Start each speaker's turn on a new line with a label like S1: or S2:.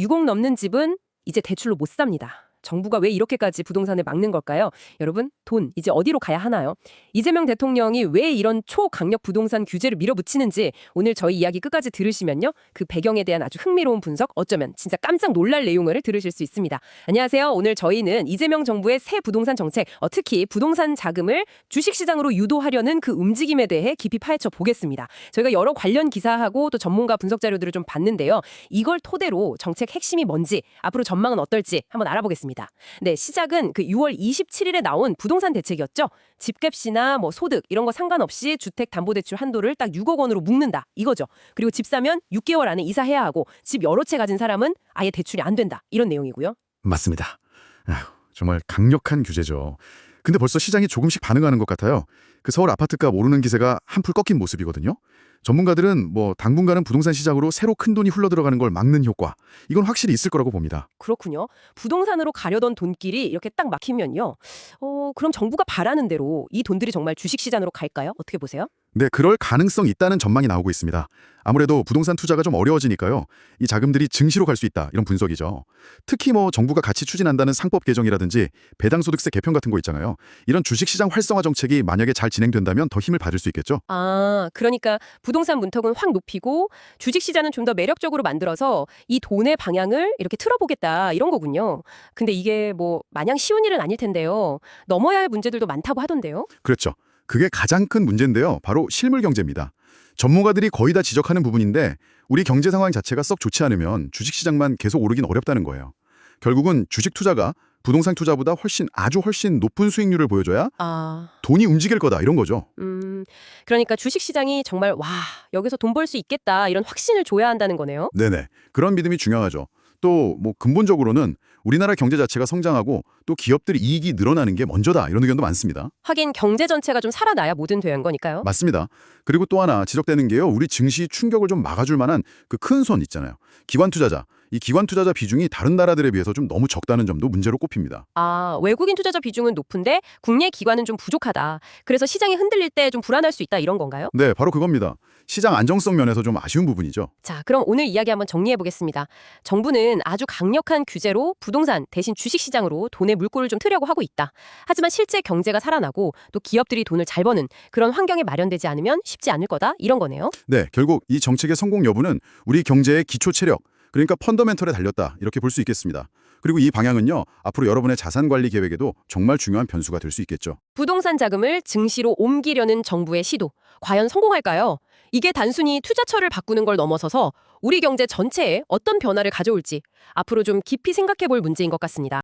S1: 60 넘는 집은 이제 대출로 못 삽니다. 정부가 왜 이렇게까지 부동산을 막는 걸까요? 여러분, 돈 이제 어디로 가야 하나요? 이재명 대통령이 왜 이런 초강력 부동산 규제를 밀어붙이는지 오늘 저희 이야기 끝까지 들으시면요. 그 배경에 대한 아주 흥미로운 분석, 어쩌면 진짜 깜짝 놀랄 내용을 들으실 수 있습니다. 안녕하세요. 오늘 저희는 이재명 정부의 새 부동산 정책, 특히 부동산 자금을 주식시장으로 유도하려는 그 움직임에 대해 깊이 파헤쳐 보겠습니다. 저희가 여러 관련 기사하고 또 전문가 분석 자료들을 좀 봤는데요. 이걸 토대로 정책 핵심이 뭔지, 앞으로 전망은 어떨지 한번 알아보겠습니다. 네, 시작은 그 6월 27일에 나온 부동산 대책이었죠. 집값이나 소득 이런 거 상관없이 주택담보대출 한도를 딱 6억 원으로 묶는다 이거죠. 그리고 집 사면 6개월 안에 이사해야 하고 집 여러 채 가진 사람은 아예 대출이 안 된다 이런 내용이고요.
S2: 맞습니다. 아휴, 정말 강력한 규제죠. 근데 벌써 시장이 조금씩 반응하는 것 같아요. 그 서울 아파트값 오르는 기세가 한풀 꺾인 모습이거든요. 전문가들은 당분간은 부동산 시장으로 새로 큰돈이 흘러들어가는 걸 막는 효과, 이건 확실히 있을 거라고 봅니다.
S1: 그렇군요. 부동산으로 가려던 돈길이 이렇게 딱 막히면요. 그럼 정부가 바라는 대로 이 돈들이 정말 주식시장으로 갈까요? 어떻게 보세요?
S2: 네, 그럴 가능성이 있다는 전망이 나오고 있습니다. 아무래도 부동산 투자가 좀 어려워지니까요. 이 자금들이 증시로 갈 수 있다, 이런 분석이죠. 특히 정부가 같이 추진한다는 상법 개정이라든지 배당소득세 개편 같은 거 있잖아요. 이런 주식시장 활성화 정책이 만약에 잘 진행된다면 더 힘을 받을 수 있겠죠.
S1: 아, 그러니까 부동산 문턱은 확 높이고 주식시장은 좀 더 매력적으로 만들어서 이 돈의 방향을 이렇게 틀어보겠다 이런 거군요. 근데 이게 마냥 쉬운 일은 아닐 텐데요. 넘어야 할 문제들도 많다고 하던데요.
S2: 그렇죠. 그게 가장 큰 문제인데요. 바로 실물 경제입니다. 전문가들이 거의 다 지적하는 부분인데 우리 경제 상황 자체가 썩 좋지 않으면 주식시장만 계속 오르긴 어렵다는 거예요. 결국은 주식 투자가 부동산 투자보다 훨씬 높은 수익률을 보여줘야 돈이 움직일 거다, 이런 거죠.
S1: 그러니까 주식시장이 정말 여기서 돈 벌 수 있겠다 이런 확신을 줘야 한다는 거네요.
S2: 네네. 그런 믿음이 중요하죠. 또 근본적으로는 우리나라 경제 자체가 성장하고 또 기업들의 이익이 늘어나는 게 먼저다, 이런 의견도 많습니다.
S1: 하긴 경제 전체가 좀 살아나야 뭐든 되는 거니까요.
S2: 맞습니다. 그리고 또 하나 지적되는 게요. 우리 증시 충격을 좀 막아줄 만한 그 큰 손 있잖아요. 기관 투자자. 이 기관 투자자 비중이 다른 나라들에 비해서 좀 너무 적다는 점도 문제로 꼽힙니다.
S1: 외국인 투자자 비중은 높은데 국내 기관은 좀 부족하다. 그래서 시장이 흔들릴 때 좀 불안할 수 있다 이런 건가요?
S2: 네, 바로 그겁니다. 시장 안정성 면에서 좀 아쉬운 부분이죠.
S1: 자, 그럼 오늘 이야기 한번 정리해 보겠습니다. 정부는 아주 강력한 규제로 부동산 대신 주식시장으로 돈의 물꼬를 좀 트려고 하고 있다. 하지만 실제 경제가 살아나고 또 기업들이 돈을 잘 버는 그런 환경이 마련되지 않으면 쉽지 않을 거다 이런 거네요.
S2: 네, 결국 이 정책의 성공 여부는 우리 경제의 기초 체력, 그러니까 펀더멘털에 달렸다, 이렇게 볼 수 있겠습니다. 그리고 이 방향은요, 앞으로 여러분의 자산 관리 계획에도 정말 중요한 변수가 될 수 있겠죠.
S1: 부동산 자금을 증시로 옮기려는 정부의 시도, 과연 성공할까요? 이게 단순히 투자처를 바꾸는 걸 넘어서서 우리 경제 전체에 어떤 변화를 가져올지 앞으로 좀 깊이 생각해 볼 문제인 것 같습니다.